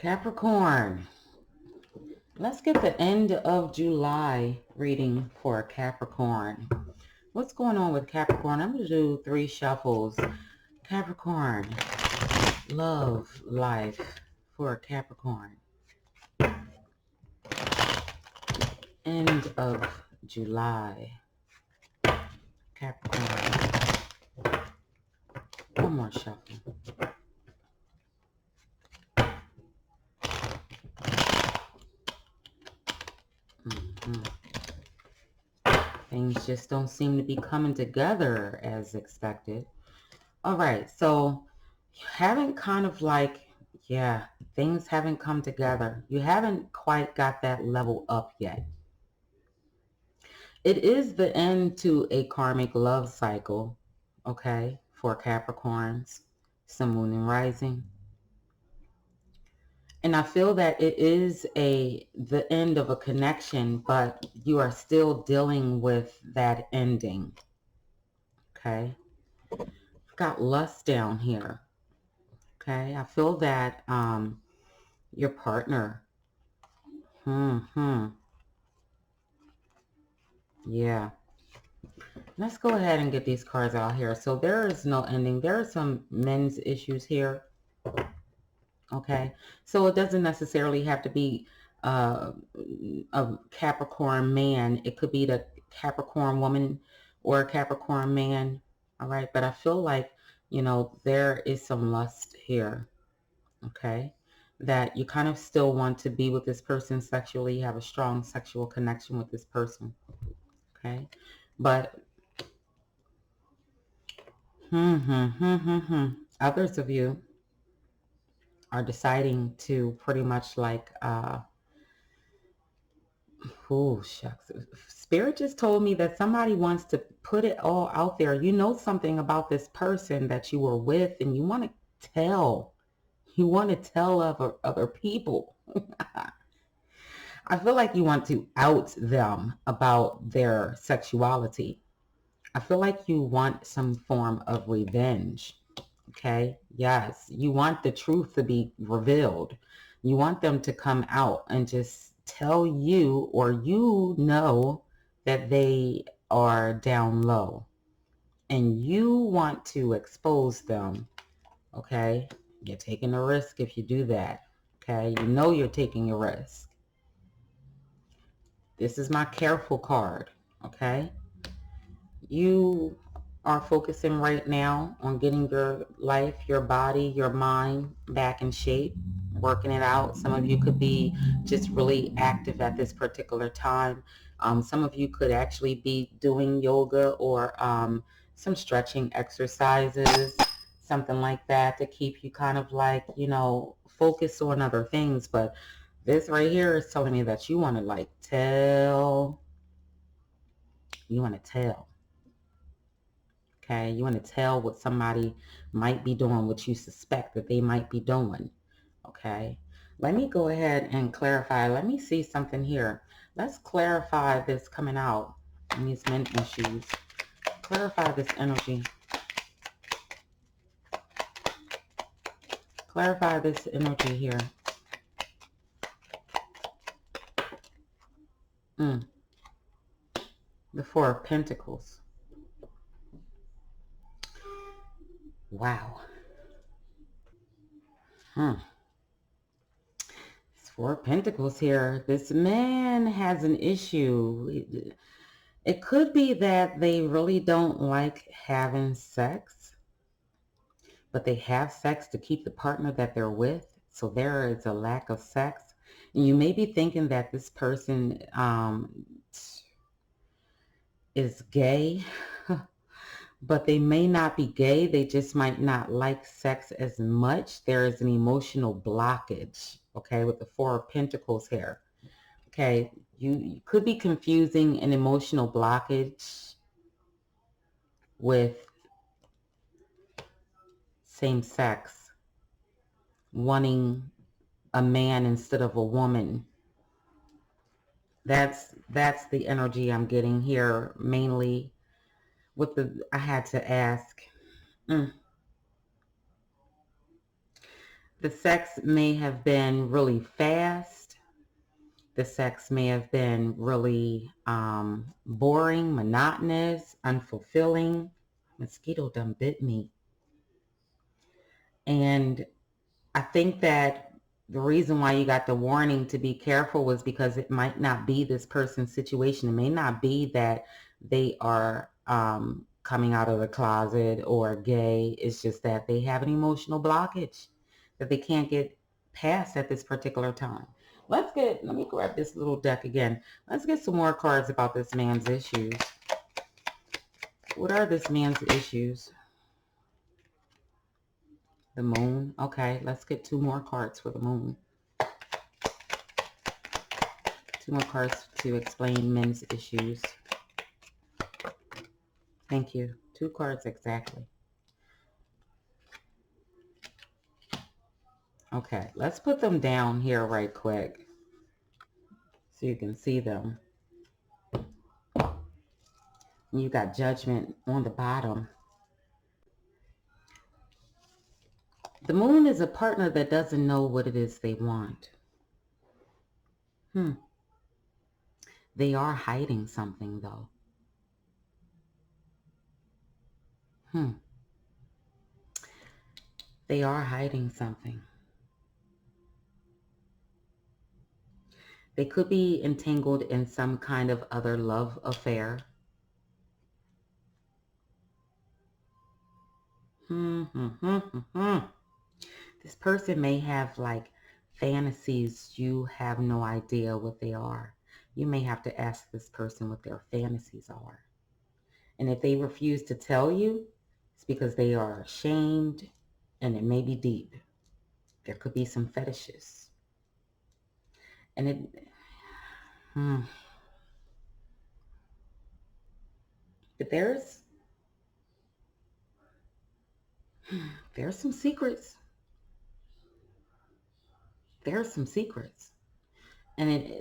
Capricorn. Let's get the end of July reading for Capricorn. What's going on with Capricorn? I'm going to do 3 shuffles. Capricorn. Love life for Capricorn. End of July. Capricorn. One more shuffle. Things just don't seem to be coming together as expected. All right, so you haven't kind of like, yeah, things haven't come together. You haven't quite got that level up yet. It is the end to a karmic love cycle, okay, for Capricorns, Sun, Moon, and Rising. And I feel that it is the end of a connection, but you are still dealing with that ending. Okay. I've got lust down here. Okay. I feel that your partner. Yeah. Let's go ahead and get these cards out here. So there is no ending. There are some men's issues here. Okay, so it doesn't necessarily have to be a Capricorn man. It could be the Capricorn woman or a Capricorn man. All right, but I feel like, you know, there is some lust here. Okay, that you kind of still want to be with this person sexually. You have a strong sexual connection with this person. Okay, but others of you are deciding to pretty much like oh, shucks. Spirit just told me that somebody wants to put it all out there. You know something about this person that you were with and you want to tell. You want to tell other people. I feel like you want to out them about their sexuality. I feel like you want some form of revenge. Okay? Yes. You want the truth to be revealed. You want them to come out and just tell you, or you know that they are down low. And you want to expose them. Okay? You're taking a risk if you do that. Okay? You know you're taking a risk. This is my careful card. Okay? You are focusing right now on getting your life, your body, your mind back in shape, working it out. Some of you could be just really active at this particular time. Some of you could actually be doing yoga or some stretching exercises, something like that to keep you kind of like, you know, focused on other things. But this right here is telling me that you want to like tell. You want to tell. Okay, you want to tell what somebody might be doing, what you suspect that they might be doing. Okay, let me go ahead and clarify. Let me see something here. Let's clarify this coming out in these men issues. Clarify this energy. Clarify this energy here. The Four of Pentacles. Wow. Four of Pentacles here. This man has an issue. It could be that they really don't like having sex, but they have sex to keep the partner that they're with. So there is a lack of sex. And you may be thinking that this person is gay, but they may not be gay. They just might not like sex as much. There is an emotional blockage, okay, with the Four of Pentacles here. Okay, you could be confusing an emotional blockage with same sex, wanting a man instead of a woman. That's the energy I'm getting here, mainly with I had to ask. The sex may have been really fast. The sex may have been really boring, monotonous, unfulfilling. Mosquito done bit me. And I think that the reason why you got the warning to be careful was because it might not be this person's situation. It may not be that they are coming out of the closet or gay. It's just that they have an emotional blockage that they can't get past at this particular time. Let me grab this little deck again. Let's get some more cards about this man's issues. What are this man's issues? The moon. Okay, let's get 2 more cards for the moon. 2 more cards to explain men's issues. Thank you. 2 cards exactly. Okay, let's put them down here right quick so you can see them. You got Judgment on the bottom. The moon is a partner that doesn't know what it is they want. They are hiding something though. They are hiding something. They could be entangled in some kind of other love affair. This person may have like fantasies. You have no idea what they are. You may have to ask this person what their fantasies are. And if they refuse to tell you, it's because they are ashamed, and it may be deep. There could be some fetishes. And but there's some secrets. There are some secrets. And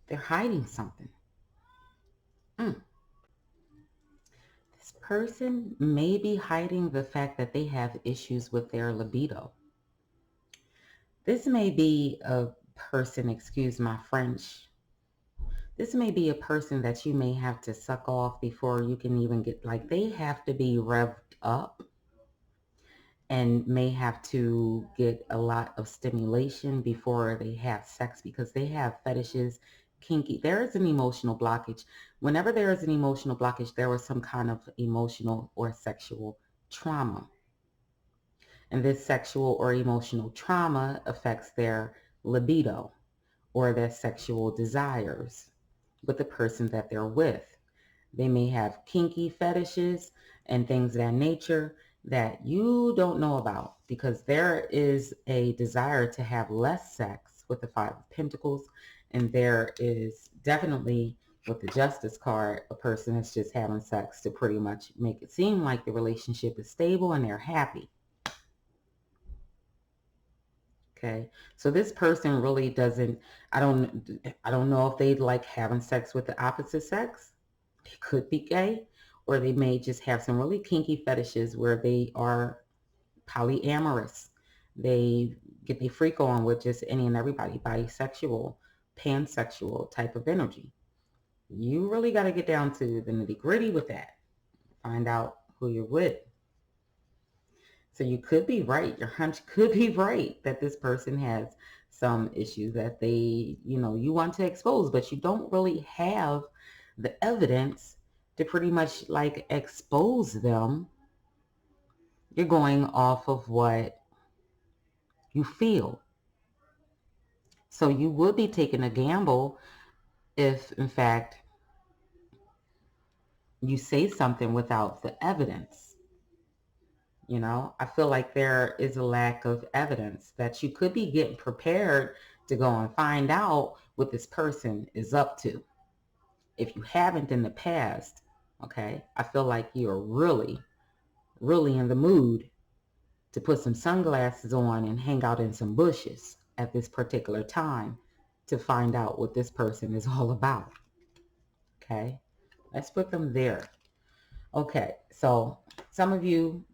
they're hiding something. This person may be hiding the fact that they have issues with their libido. This may be a person, excuse my French, this may be a person that you may have to suck off before you can even get, like they have to be revved up and may have to get a lot of stimulation before they have sex because they have fetishes, kinky. There is an emotional blockage. Whenever there is an emotional blockage, there was some kind of emotional or sexual trauma. And this sexual or emotional trauma affects their libido or their sexual desires with the person that they're with. They may have kinky fetishes and things of that nature that you don't know about because there is a desire to have less sex with the 5 of Pentacles, and there is definitely with the Justice card a person that's just having sex to pretty much make it seem like the relationship is stable and they're happy. Okay, so this person really doesn't, I don't know if they like having sex with the opposite sex. They could be gay, or they may just have some really kinky fetishes where they are polyamorous. They get their freak on with just any and everybody, bisexual, pansexual type of energy. You really got to get down to the nitty gritty with that. Find out who you're with. So you could be right. Your hunch could be right that this person has some issues that they, you want to expose, but you don't really have the evidence to pretty much like expose them. You're going off of what you feel. So you would be taking a gamble if, in fact, you say something without the evidence. I feel like there is a lack of evidence that you could be getting prepared to go and find out what this person is up to. If you haven't in the past, okay, I feel like you're really, really in the mood to put some sunglasses on and hang out in some bushes at this particular time to find out what this person is all about. Okay, let's put them there. Okay, so some of you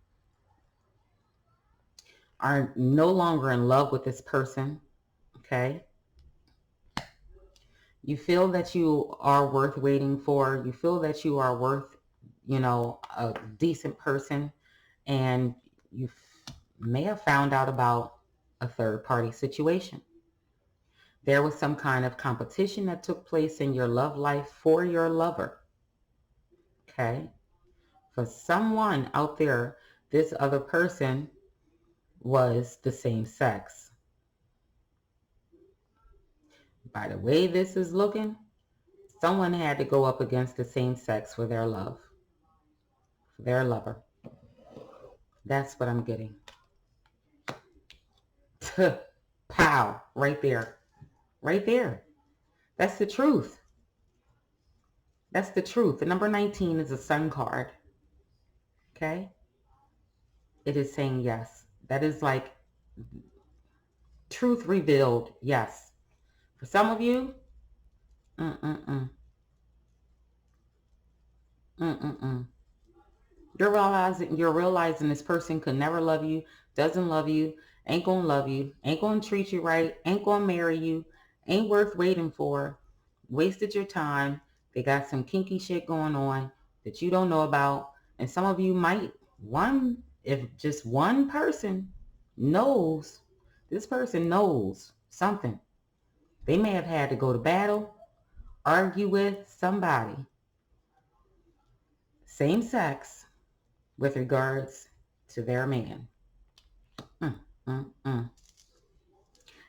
are no longer in love with this person, okay? You feel that you are worth waiting for. You feel that you are worth, a decent person. And you may have found out about a third-party situation. There was some kind of competition that took place in your love life for your lover, okay? For someone out there, this other person was the same sex. By the way this is looking, someone had to go up against the same sex for their love, for their lover. That's what I'm getting. Pow, right there. Right there. That's the truth. That's the truth. The number 19 is a sun card. Okay? It is saying yes. That is like truth revealed. Yes. For some of you, mm-mm-mm. Mm-mm-mm. You're realizing this person could never love you, doesn't love you, ain't gonna love you, ain't gonna treat you right, ain't gonna marry you, ain't worth waiting for, wasted your time. They got some kinky shit going on that you don't know about. And some of you might, if just one person knows, this person knows something. They may have had to go to battle, argue with somebody, same sex, with regards to their man. Mm, mm, mm.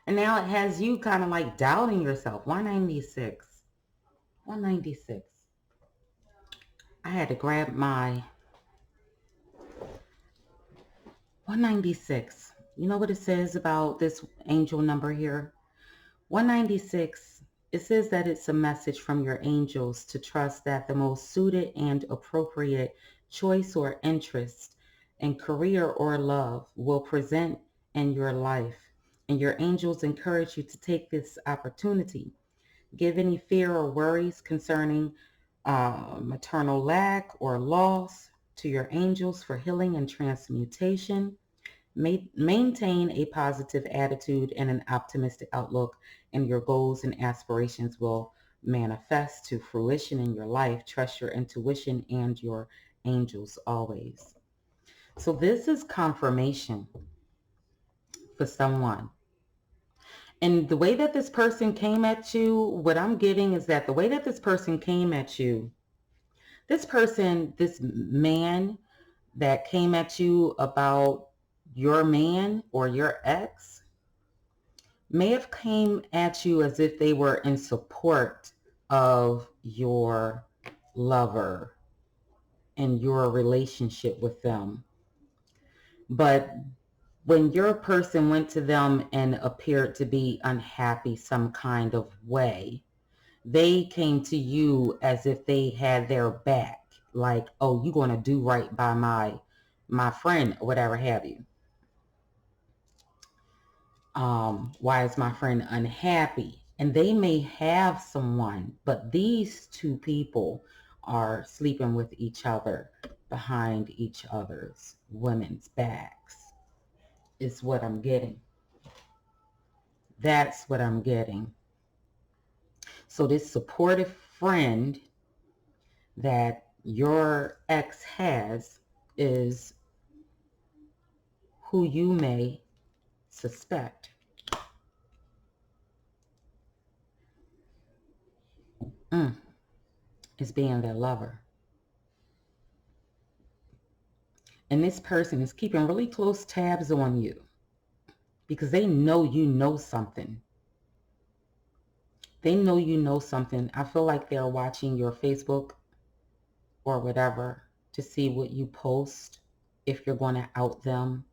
And now it has you kind of like doubting yourself. 196. 196. I had to grab my 196. You know what it says about this angel number here? 196. It says that it's a message from your angels to trust that the most suited and appropriate choice or interest in career or love will present in your life. And your angels encourage you to take this opportunity. Give any fear or worries concerning maternal lack or loss to your angels for healing and transmutation. Maintain a positive attitude and an optimistic outlook, and your goals and aspirations will manifest to fruition in your life. Trust your intuition and your angels always. So this is confirmation for someone. And the way that this person came at you, what I'm getting is that the way that this person came at you, this man that came at you about your man or your ex may have came at you as if they were in support of your lover and your relationship with them. But when your person went to them and appeared to be unhappy some kind of way, they came to you as if they had their back. Like, oh, you're going to do right by my friend or whatever have you. Why is my friend unhappy? And they may have someone, but these two people are sleeping with each other behind each other's women's backs, is what I'm getting. That's what I'm getting. So this supportive friend that your ex has is who you may suspect. Is being their lover. And this person is keeping really close tabs on you because they know you know something. They know you know something. I feel like they're watching your Facebook or whatever to see what you post, if you're going to out them,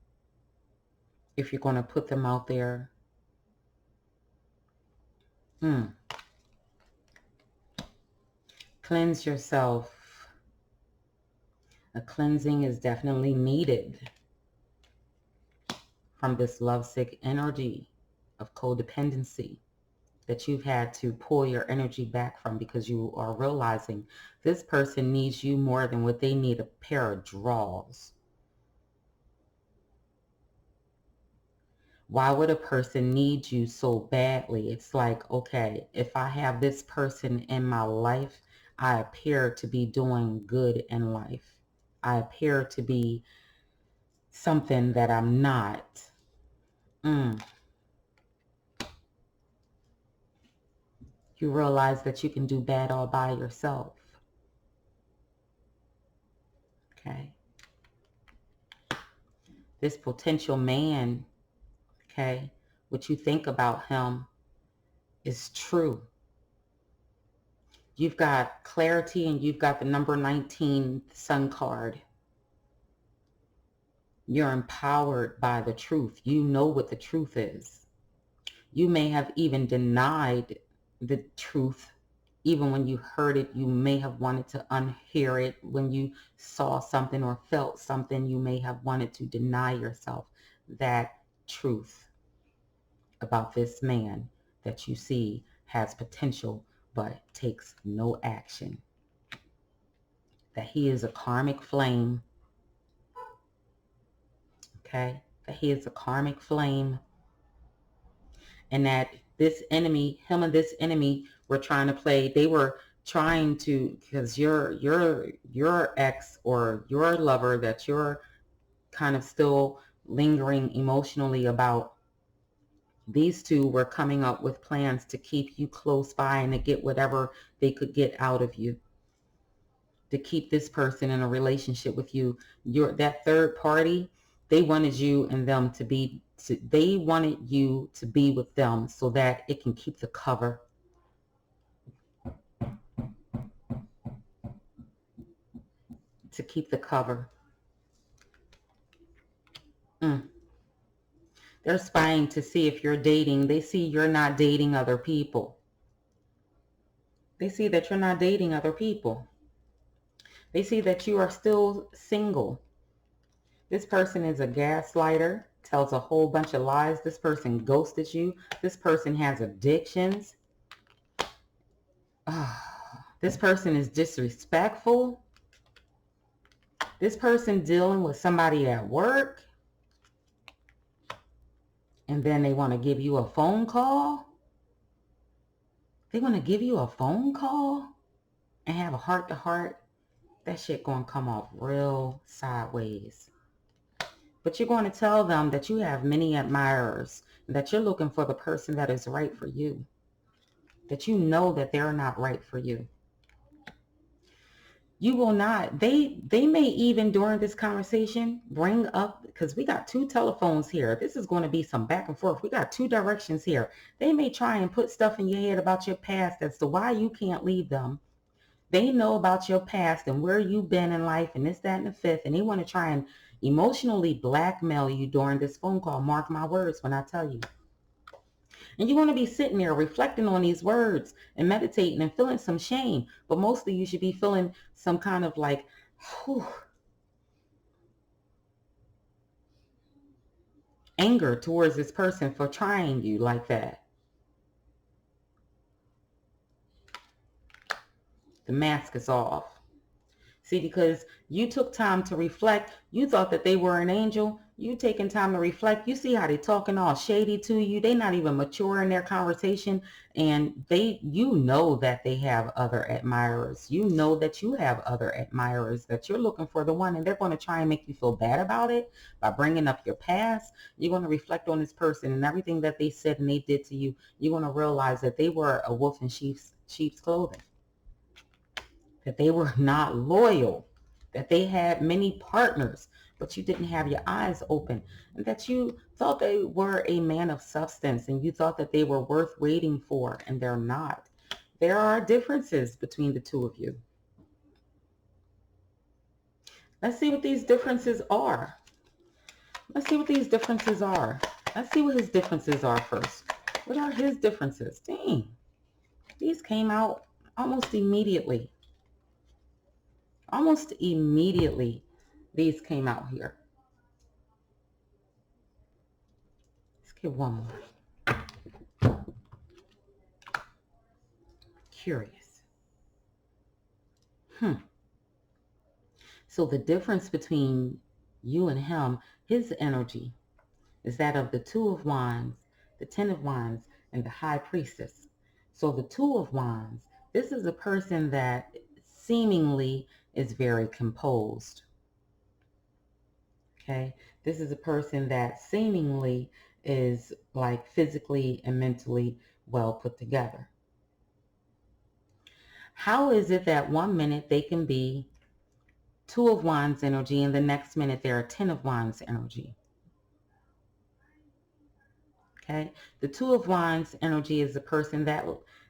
if you're going to put them out there. Cleanse yourself. A cleansing is definitely needed from this lovesick energy of codependency that you've had to pull your energy back from, because you are realizing this person needs you more than what they need a pair of drawers. Why would a person need you so badly? It's like, okay, if I have this person in my life, I appear to be doing good in life. I appear to be something that I'm not. You realize that you can do bad all by yourself. Okay. This potential man, okay, what you think about him is true. You've got clarity and you've got the number 19 sun card. You're empowered by the truth. You know what the truth is. You may have even denied the truth. Even when you heard it, you may have wanted to unhear it. When you saw something or felt something, you may have wanted to deny yourself that truth about this man that you see has potential but takes no action. That he is a karmic flame. Okay? That he is a karmic flame. And that this enemy, him and this enemy were trying to play, they were trying to, because your ex or your lover that you're kind of still lingering emotionally about, these two were coming up with plans to keep you close by and to get whatever they could get out of you, to keep this person in a relationship with you. That third party, they wanted you and them to be, they wanted you to be with them so that it can keep the cover. To keep the cover. They're spying to see if you're dating. They see you're not dating other people. They see that you're not dating other people. They see that you are still single. This person is a gaslighter, tells a whole bunch of lies. This person ghosted you. This person has addictions. This person is disrespectful. This person dealing with somebody at work. And then they want to give you a phone call. They want to give you a phone call and have a heart-to-heart. That shit gonna come off real sideways. But you're going to tell them that you have many admirers, that you're looking for the person that is right for you, that you know that they're not right for you. You will not, they may even during this conversation bring up, because we got two telephones here. This is going to be some back and forth. We got two directions here. They may try and put stuff in your head about your past as to why you can't leave them. They know about your past and where you've been in life and this, that, and the fifth. And they want to try and emotionally blackmail you during this phone call. Mark my words when I tell you. And you want to be sitting there reflecting on these words and meditating and feeling some shame. But mostly you should be feeling some kind of like, whew, anger towards this person for trying you like that. The mask is off. See, because you took time to reflect. You thought that they were an angel. You taking time to reflect. You see how they talking all shady to you. They not even mature in their conversation. And you know that they have other admirers. You know that you have other admirers, that you're looking for the one. And they're going to try and make you feel bad about it by bringing up your past. You're going to reflect on this person and everything that they said and they did to you. You're going to realize that they were a wolf in sheep's clothing. That they were not loyal, that they had many partners, but you didn't have your eyes open, and that you thought they were a man of substance and you thought that they were worth waiting for, and they're not. There are differences between the two of you. Let's see what these differences are. Let's see what these differences are. Let's see what his differences are first. What are his differences? Dang. These came out almost immediately. Almost immediately, these came out here. Let's get one more. Curious. So the difference between you and him, his energy is that of the Two of Wands, the Ten of Wands, and the High Priestess. So the Two of Wands, this is a person that seemingly is very composed. Okay, this is a person that seemingly is like physically and mentally well put together. How is it that 1 minute they can be Two of Wands energy and the next minute they're a Ten of Wands energy? Okay, the Two of Wands energy is a person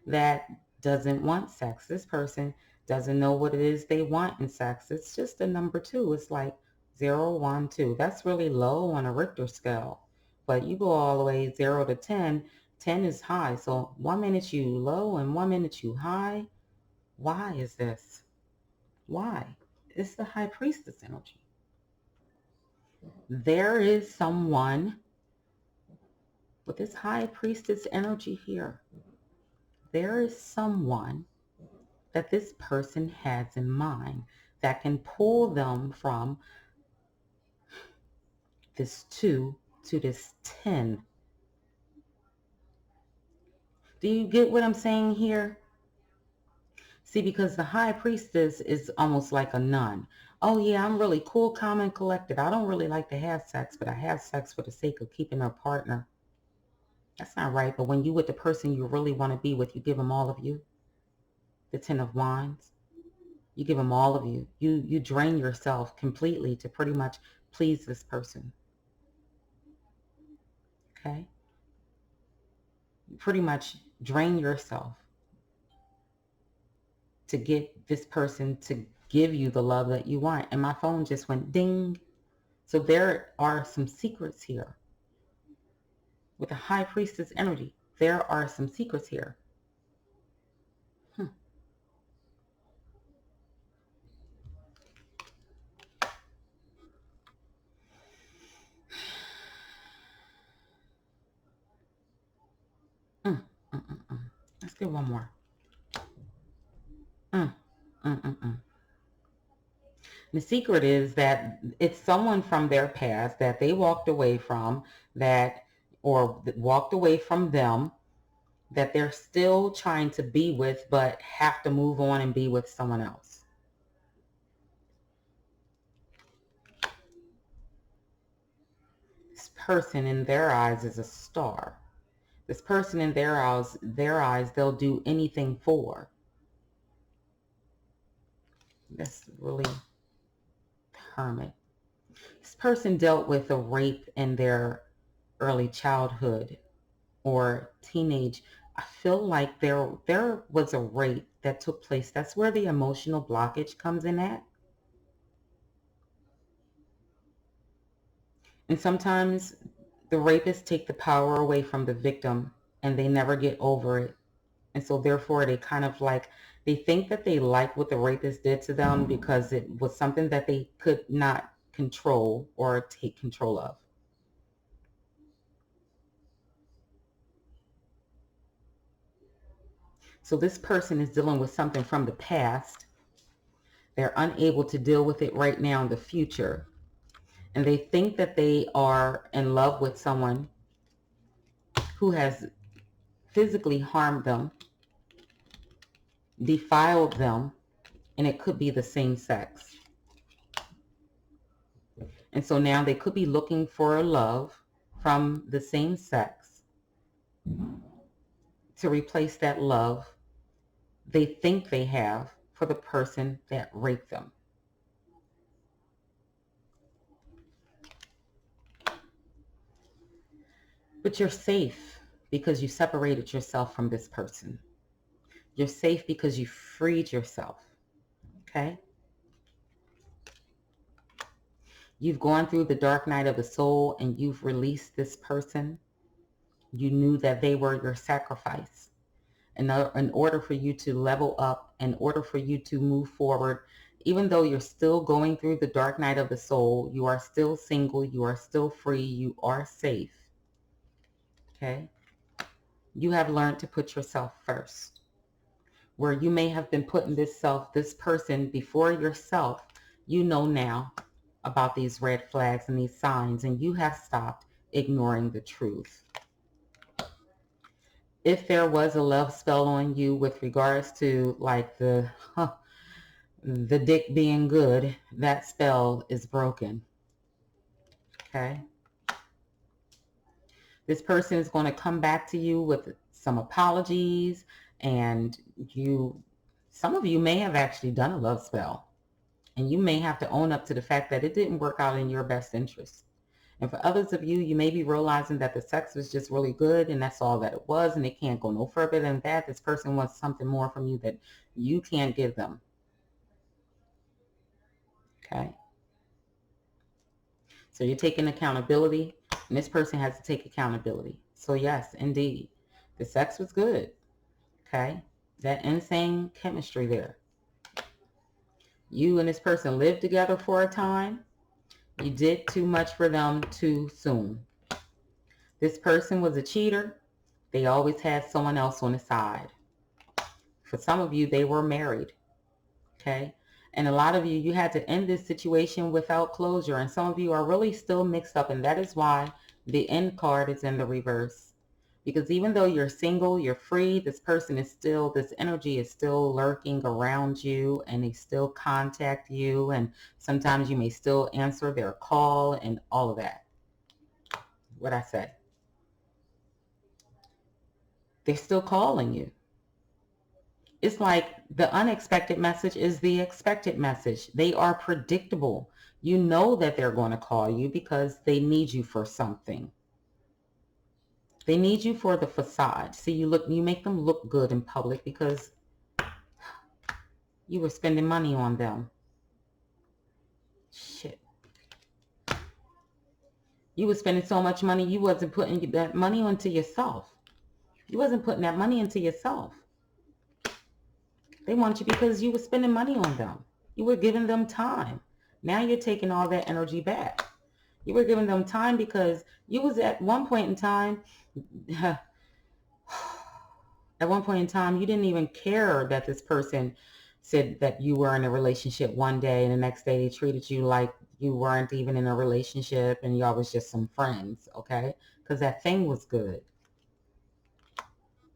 that doesn't want sex. This person doesn't know what it is they want in sex. It's just a number two. It's like 0, 1, 2. That's really low on a Richter scale. But you go all the way 0 to 10. 10 is high. So 1 minute you low and 1 minute you high. Why is this? Why? It's the High Priestess energy. There is someone with this High Priestess energy here. There is someone that this person has in mind that can pull them from this 2 to this 10. Do you get what I'm saying here? See, because the High Priestess is almost like a nun. Oh yeah, I'm really cool, calm, and collected. I don't really like to have sex, but I have sex for the sake of keeping a partner. That's not right. But when you with the person you really want to be with, you give them all of you. The Ten of Wands. You give them all of you. You drain yourself completely to pretty much please this person. Okay? You pretty much drain yourself to get this person to give you the love that you want. And my phone just went ding. So there are some secrets here. With the High Priestess energy, there are some secrets here. Let's get one more. The secret is that it's someone from their past that they walked away from, or walked away from them, that they're still trying to be with, but have to move on and be with someone else. This person in their eyes is a star. This person in their eyes, they'll do anything for. That's really Hermit. This person dealt with a rape in their early childhood or teenage. I feel like there was a rape that took place. That's where the emotional blockage comes in at. And sometimes the rapists take the power away from the victim and they never get over it. And so therefore they kind of like, they think that they like what the rapist did to them because it was something that they could not control or take control of. So this person is dealing with something from the past. They're unable to deal with it right now in the future. And they think that they are in love with someone who has physically harmed them, defiled them, and it could be the same sex. And so now they could be looking for a love from the same sex to replace that love they think they have for the person that raped them. But you're safe because you separated yourself from this person. You're safe because you freed yourself. Okay? You've gone through the dark night of the soul and you've released this person. You knew that they were your sacrifice. And in order for you to level up, in order for you to move forward, even though you're still going through the dark night of the soul, you are still single, you are still free, you are safe. Okay? You have learned to put yourself first. Where you may have been putting this person before yourself, you know now about these red flags and these signs, and you have stopped. ignoring the truth. If there was a love spell on you with regards to like the dick being good, that spell is broken. Okay? This person is going to come back to you with some apologies, and some of you may have actually done a love spell, and you may have to own up to the fact that it didn't work out in your best interest. And for others of you, you may be realizing that the sex was just really good and that's all that it was, and it can't go no further than that. This person wants something more from you that you can't give them. Okay? So you're taking accountability, and this person has to take accountability. So yes, indeed, the sex was good. Okay? That insane chemistry there. You and this person lived together for a time. You did too much for them too soon. This person was a cheater. They always had someone else on the side. For some of you, they were married. Okay? And a lot of you, you had to end this situation without closure. And some of you are really still mixed up. And that is why the end card is in the reverse. Because even though you're single, you're free, this person is still, this energy is still lurking around you, and they still contact you, and sometimes you may still answer their call and all of that. What I said. They're still calling you. It's like the unexpected message is the expected message. They are predictable. You know that they're going to call you because they need you for something. They need you for the facade. See, you make them look good in public because you were spending money on them. Shit. You were spending so much money, you wasn't putting that money into yourself. You wasn't putting that money into yourself. They want you because you were spending money on them. You were giving them time. Now you're taking all that energy back. You were giving them time because you was at one point in time, you didn't even care that this person said that you were in a relationship one day, and the next day they treated you like you weren't even in a relationship and y'all was just some friends, okay? Because that thing was good.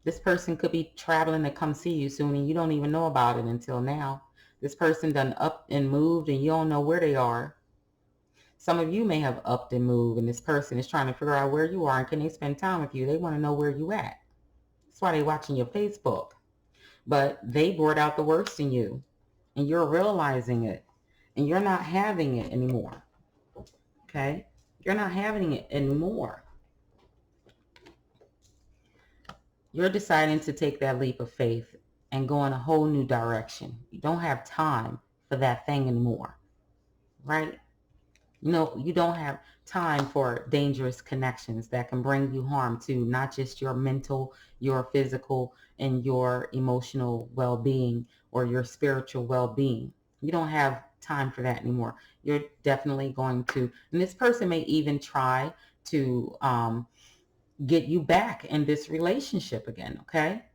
This person could be traveling to come see you soon and you don't even know about it until now. This person done up and moved and you don't know where they are. Some of you may have upped and moved, and this person is trying to figure out where you are and can they spend time with you. They want to know where you at. That's why they're watching your Facebook. But they brought out the worst in you, and you're realizing it, and you're not having it anymore. Okay? You're not having it anymore. You're deciding to take that leap of faith and go in a whole new direction. You don't have time for that thing anymore. Right? You know, you don't have time for dangerous connections that can bring you harm to not just your mental, your physical, and your emotional well-being or your spiritual well-being. You don't have time for that anymore. You're definitely going to, and this person may even try to get you back in this relationship again, okay?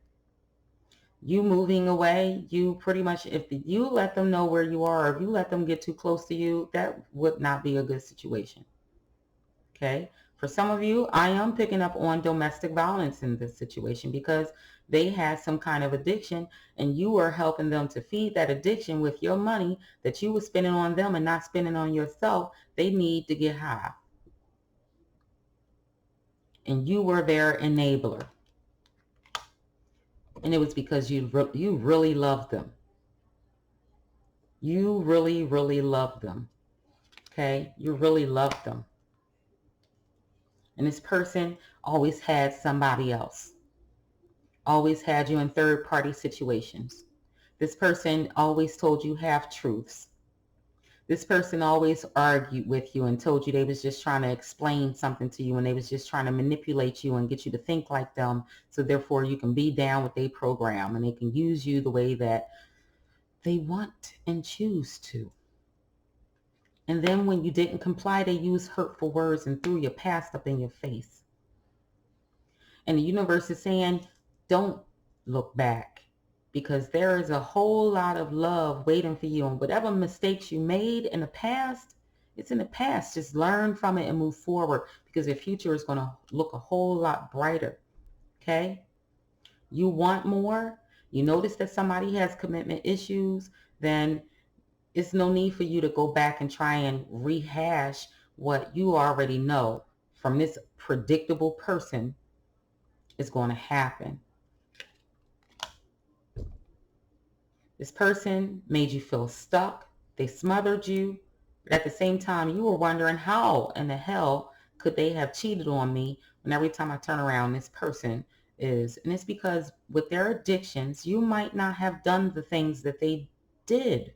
You moving away, you pretty much, if you let them know where you are, or if you let them get too close to you, that would not be a good situation. Okay? For some of you, I am picking up on domestic violence in this situation because they had some kind of addiction and you were helping them to feed that addiction with your money that you were spending on them and not spending on yourself. They need to get high. And you were their enabler. And it was because you really loved them. You really, really loved them. Okay? You really loved them. And this person always had somebody else. Always had you in third-party situations. This person always told you half-truths. This person always argued with you and told you they was just trying to explain something to you and they was just trying to manipulate you and get you to think like them, so therefore you can be down with their program and they can use you the way that they want and choose to. And then when you didn't comply, they used hurtful words and threw your past up in your face. And the universe is saying, don't look back, because there is a whole lot of love waiting for you. And whatever mistakes you made in the past, It's in the past. Just learn from it and move forward, because your future is going to look a whole lot brighter. Okay? You want more? You notice that somebody has commitment issues, then it's no need for you to go back and try and rehash what you already know from this predictable person is going to happen. This person made you feel stuck. They smothered you. But at the same time, you were wondering how in the hell could they have cheated on me when every time I turn around, this person is. And it's because with their addictions, you might not have done the things that they did.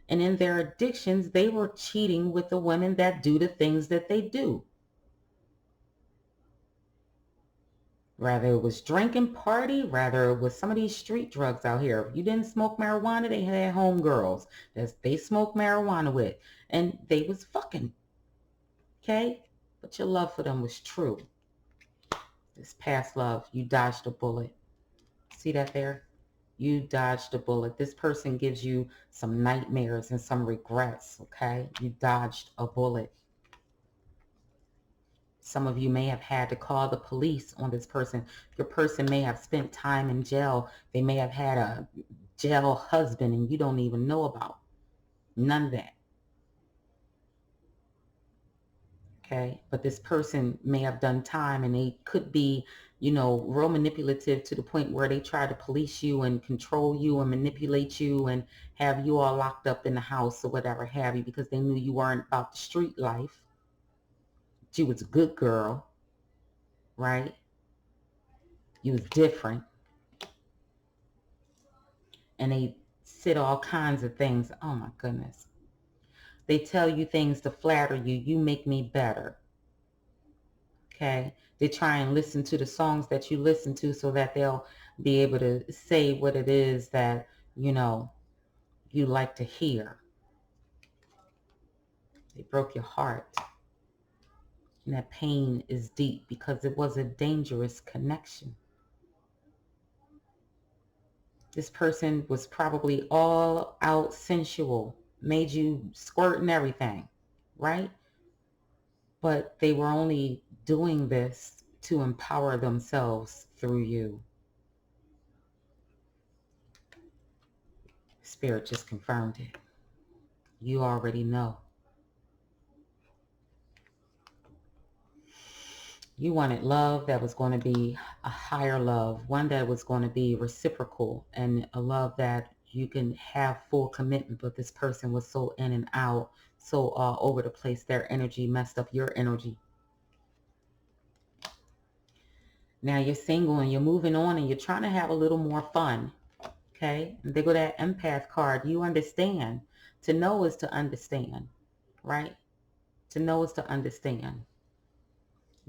And in their addictions, they were cheating with the women that do the things that they do. Rather it was drinking, party, rather it was some of these street drugs out here. If you didn't smoke marijuana, they had homegirls that they smoked marijuana with. And they was fucking. Okay? But your love for them was true. This past love, you dodged a bullet. See that there? You dodged a bullet. This person gives you some nightmares and some regrets, okay? You dodged a bullet. Some of you may have had to call the police on this person. Your person may have spent time in jail. They may have had a jail husband and you don't even know about. None of that. Okay? But this person may have done time and they could be, you know, real manipulative to the point where they try to police you and control you and manipulate you and have you all locked up in the house or whatever have you, because they knew you weren't about the street life. You was a good girl, right? You was different. And they said all kinds of things. Oh my goodness. They tell you things to flatter you. You make me better. Okay? They try and listen to the songs that you listen to so that they'll be able to say what it is that, you know, you like to hear. They broke your heart. And that pain is deep because it was a dangerous connection. This person was probably all out sensual, made you squirt and everything, right? But they were only doing this to empower themselves through you. Spirit just confirmed it. You already know. You wanted love that was going to be a higher love, one that was going to be reciprocal, and a love that you can have full commitment, but this person was so in and out, so all over the place, their energy messed up your energy. Now you're single and you're moving on and you're trying to have a little more fun. Okay? And they go that empath card. You understand. To know is to understand, right? To know is to understand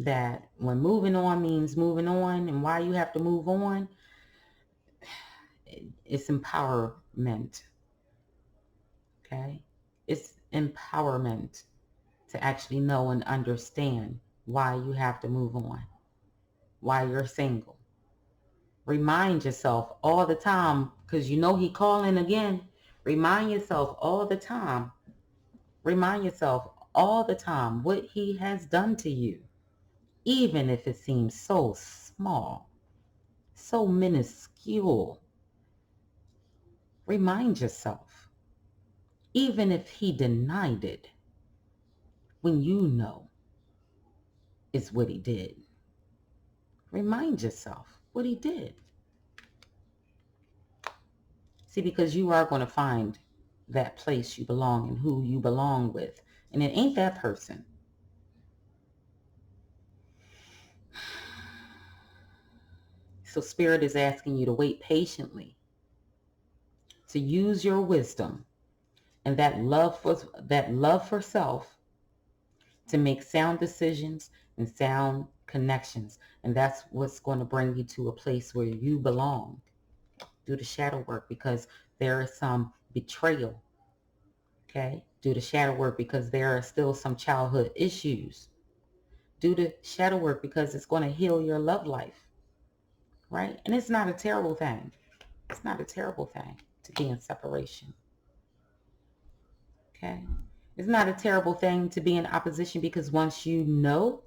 that when moving on means moving on, and why you have to move on, it's empowerment. Okay? It's empowerment to actually know and understand why you have to move on, why you're single. Remind yourself all the time, because you know he calling again. Remind yourself all the time. Remind yourself all the time what he has done to you, even if it seems so small, so minuscule. Remind yourself, even if he denied it, when you know it's what he did. Remind yourself what he did. See, because you are going to find that place you belong and who you belong with. And it ain't that person. So Spirit is asking you to wait patiently, to use your wisdom and that love for self to make sound decisions and sound connections. And that's what's going to bring you to a place where you belong. Do the shadow work, because there is some betrayal. Okay? Do the shadow work because there are still some childhood issues. Do the shadow work because it's going to heal your love life. Right? And it's not a terrible thing. It's not a terrible thing to be in separation. Okay? It's not a terrible thing to be in opposition, because once you know,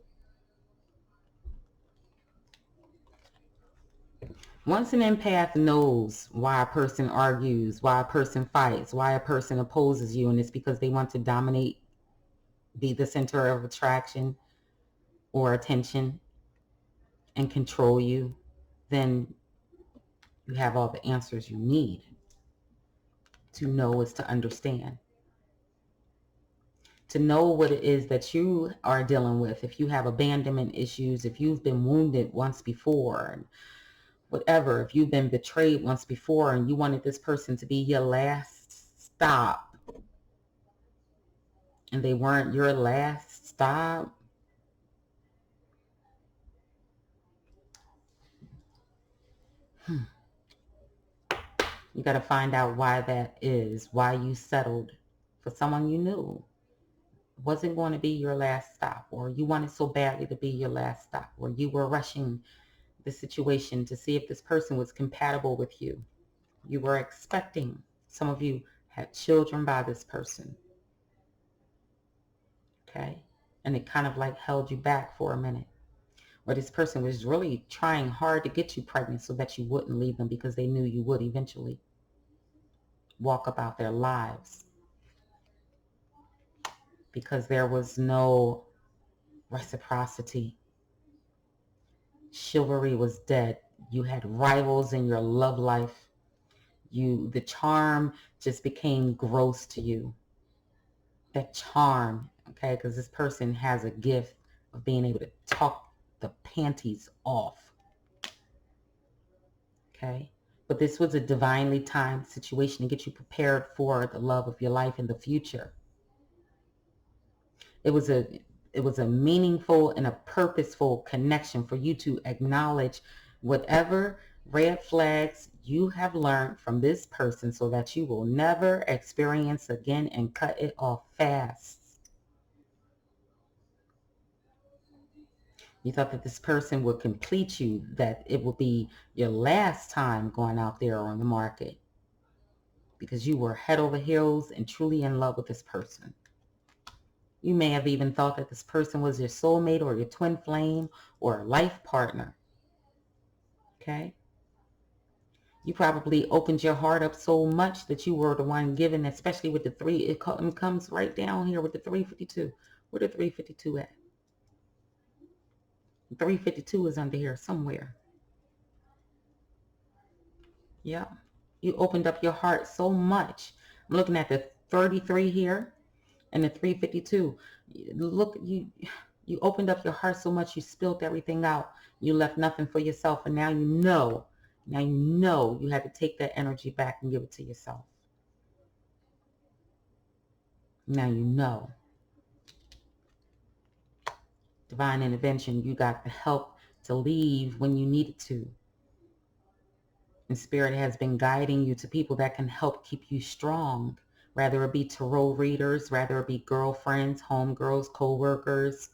once an empath knows why a person argues, why a person fights, why a person opposes you, and it's because they want to dominate, be the center of attraction or attention, and control you, then you have all the answers you need. To know is to understand. To know what it is that you are dealing with. If you have abandonment issues, if you've been wounded once before, and whatever, if you've been betrayed once before and you wanted this person to be your last stop and they weren't your last stop, you got to find out why that is, why you settled for someone you knew wasn't going to be your last stop, or you wanted so badly to be your last stop, or you were rushing the situation to see if this person was compatible with you. You were expecting, some of you had children by this person, okay? And it kind of like held you back for a minute. Or this person was really trying hard to get you pregnant so that you wouldn't leave them, because they knew you would eventually walk about their lives, because there was no reciprocity. Chivalry was dead. You had rivals in your love life. The charm just became gross to you. That charm, okay, because this person has a gift of being able to talk the panties off, okay? But this was a divinely timed situation to get you prepared for the love of your life in the future. It was a meaningful and a purposeful connection for you to acknowledge whatever red flags you have learned from this person, so that you will never experience again, and cut it off fast. You thought that this person would complete you, that it would be your last time going out there on the market, because you were head over heels and truly in love with this person. You may have even thought that this person was your soulmate or your twin flame or a life partner. Okay? You probably opened your heart up so much that you were the one given, especially with the 3. It comes right down here with the 352. Where the 352 at? 352 is under here somewhere. Yeah. You opened up your heart so much. I'm looking at the 33 here and the 352. Look, you opened up your heart so much, you spilled everything out. You left nothing for yourself, and now you know you had to take that energy back and give it to yourself. Now you know. Divine intervention, you got the help to leave when you needed to. And Spirit has been guiding you to people that can help keep you strong. Rather it be tarot readers, rather it be girlfriends, homegirls, co-workers,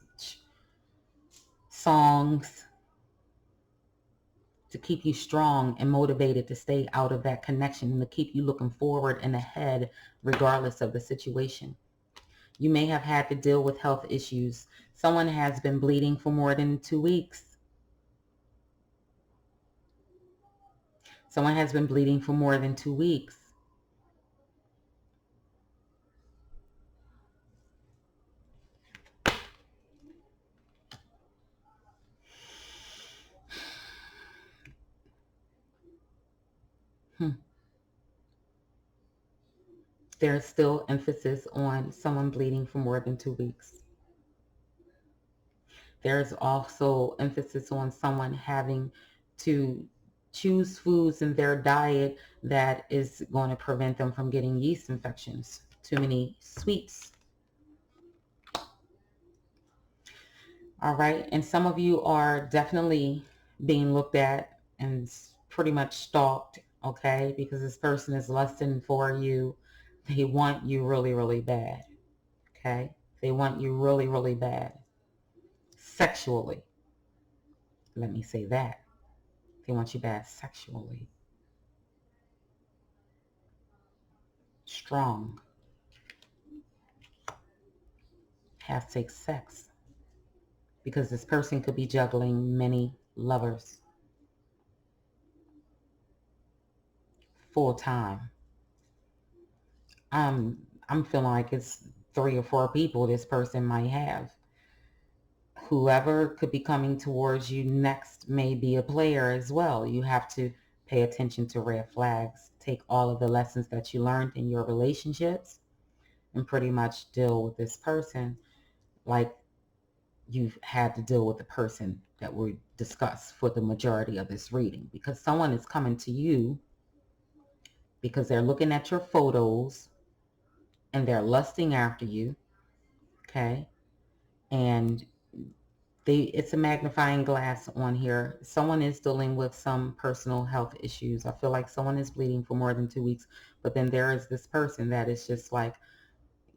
songs, to keep you strong and motivated to stay out of that connection, and to keep you looking forward and ahead regardless of the situation. You may have had to deal with health issues. Someone has been bleeding for more than 2 weeks. Someone has been bleeding for more than 2 weeks. There's still emphasis on someone bleeding for more than 2 weeks. There's also emphasis on someone having to choose foods in their diet that is going to prevent them from getting yeast infections. Too many sweets. All right. And some of you are definitely being looked at and pretty much stalked, okay? Because this person is lusting for you. They want you really, really bad, okay? They want you really, really bad. Sexually. Let me say that. They want you bad sexually. Strong. have safe sex, because this person could be juggling many lovers full time. I'm feeling like it's 3 or 4 people this person might have. Whoever could be coming towards you next may be a player as well. You have to pay attention to red flags. Take all of the lessons that you learned in your relationships and pretty much deal with this person like you've had to deal with the person that we discussed for the majority of this reading, because someone is coming to you because they're looking at your photos and they're lusting after you, okay? And it's a magnifying glass on here. Someone is dealing with some personal health issues. I feel like someone is bleeding for more than 2 weeks, but then there is this person that is just like,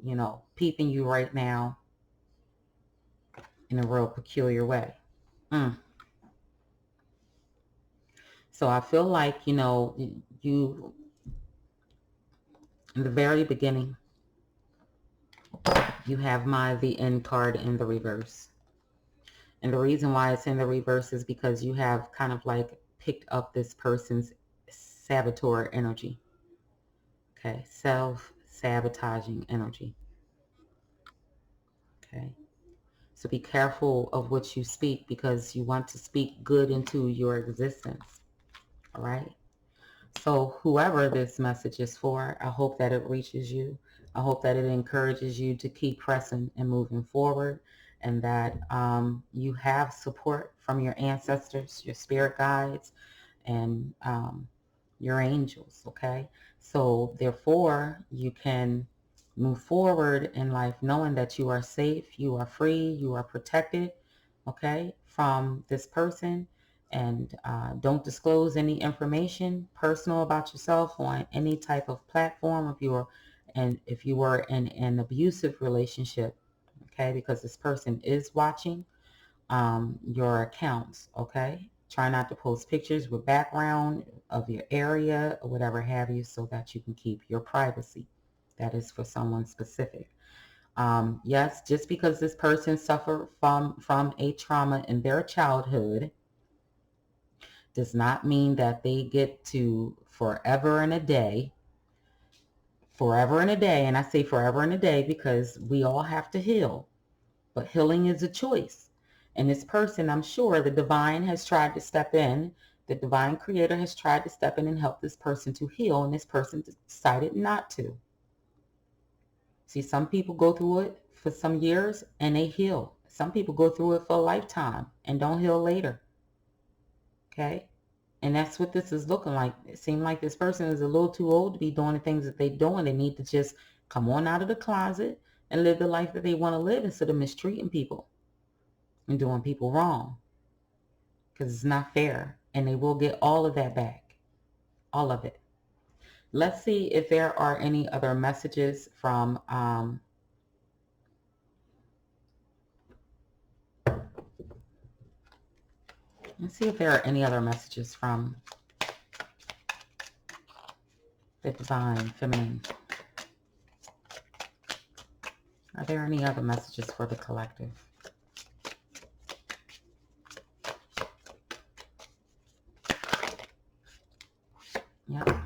you know, peeping you right now in a real peculiar way. So I feel like, you know, you, in the very beginning, you have the end card in the reverse. And the reason why it's in the reverse is because you have kind of like picked up this person's saboteur energy. Okay, self-sabotaging energy. Okay, so be careful of what you speak, because you want to speak good into your existence. All right. So whoever this message is for, I hope that it reaches you. I hope that it encourages you to keep pressing and moving forward, and that you have support from your ancestors, your spirit guides, and your angels, okay? So therefore, you can move forward in life knowing that you are safe, you are free, you are protected, okay, from this person. And don't disclose any information personal about yourself on any type of platform if you were in an abusive relationship, okay, because this person is watching your accounts, okay? Try not to post pictures with background of your area or whatever have you, so that you can keep your privacy. That is for someone specific. Yes, just because this person suffered from a trauma in their childhood does not mean that they get to forever and a day, and I say forever and a day because we all have to heal, but healing is a choice. And this person, I'm sure the divine has tried to step in, the divine creator has tried to step in and help this person to heal, and this person decided not to. See, some people go through it for some years and they heal. Some people go through it for a lifetime and don't heal later. Okay? And that's what this is looking like. It seems like this person is a little too old to be doing the things that they're doing. They need to just come on out of the closet and live the life that they want to live, instead of mistreating people and doing people wrong, because it's not fair, and they will get all of that back, all of it. Let's see if there are any other messages from let's see if there are any other messages from the divine feminine. Are there any other messages for the collective? Yep.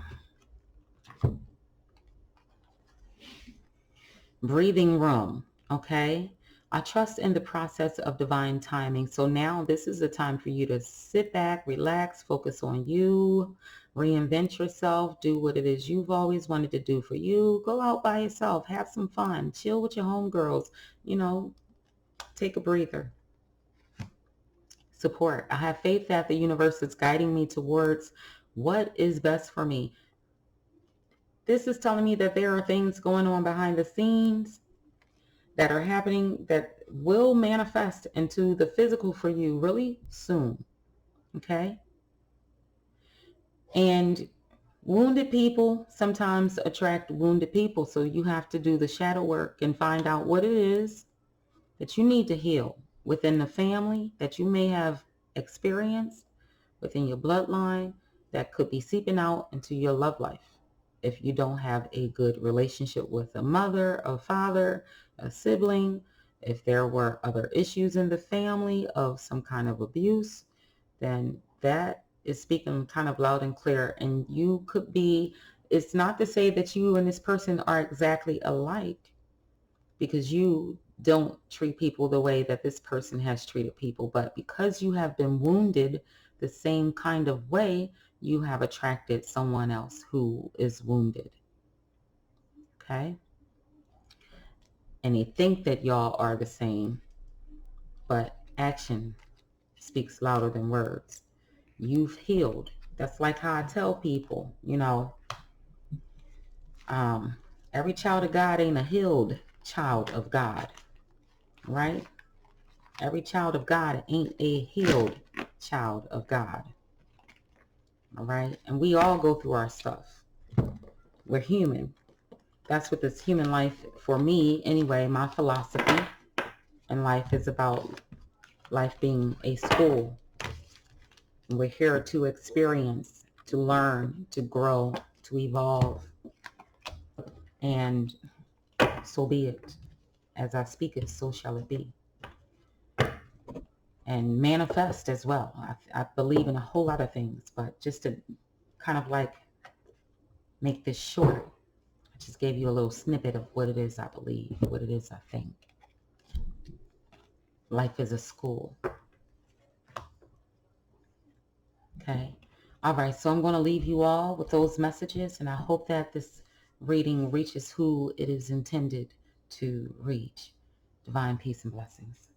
Breathing room, okay? I trust in the process of divine timing. So now this is the time for you to sit back, relax, focus on you, reinvent yourself, do what it is you've always wanted to do for you. Go out by yourself, have some fun, chill with your homegirls, you know, take a breather. Support. I have faith that the universe is guiding me towards what is best for me. This is telling me that there are things going on behind the scenes that are happening that will manifest into the physical for you really soon. Okay? And wounded people sometimes attract wounded people. So you have to do the shadow work and find out what it is that you need to heal within the family that you may have experienced, within your bloodline, that could be seeping out into your love life. If you don't have a good relationship with a mother, a father, a sibling, If there were other issues in the family of some kind of abuse, then that is speaking kind of loud and clear. And you could be, it's not to say that you and this person are exactly alike, because you don't treat people the way that this person has treated people, but because you have been wounded the same kind of way, you have attracted someone else who is wounded. Okay? And they think that y'all are the same, but action speaks louder than words. You've healed. That's like how I tell people, you know, every child of God ain't a healed child of God, right? Every child of God ain't a healed child of God, all right? And we all go through our stuff. We're human. That's what this human life, for me anyway, my philosophy in life is about life being a school. And we're here to experience, to learn, to grow, to evolve. And so be it. As I speak it, so shall it be. And manifest as well. I believe in a whole lot of things, but just to kind of like make this short, I just gave you a little snippet of what it is I believe, what it is I think. Life is a school. Okay. All right. So I'm going to leave you all with those messages, and I hope that this reading reaches who it is intended to reach. Divine peace and blessings.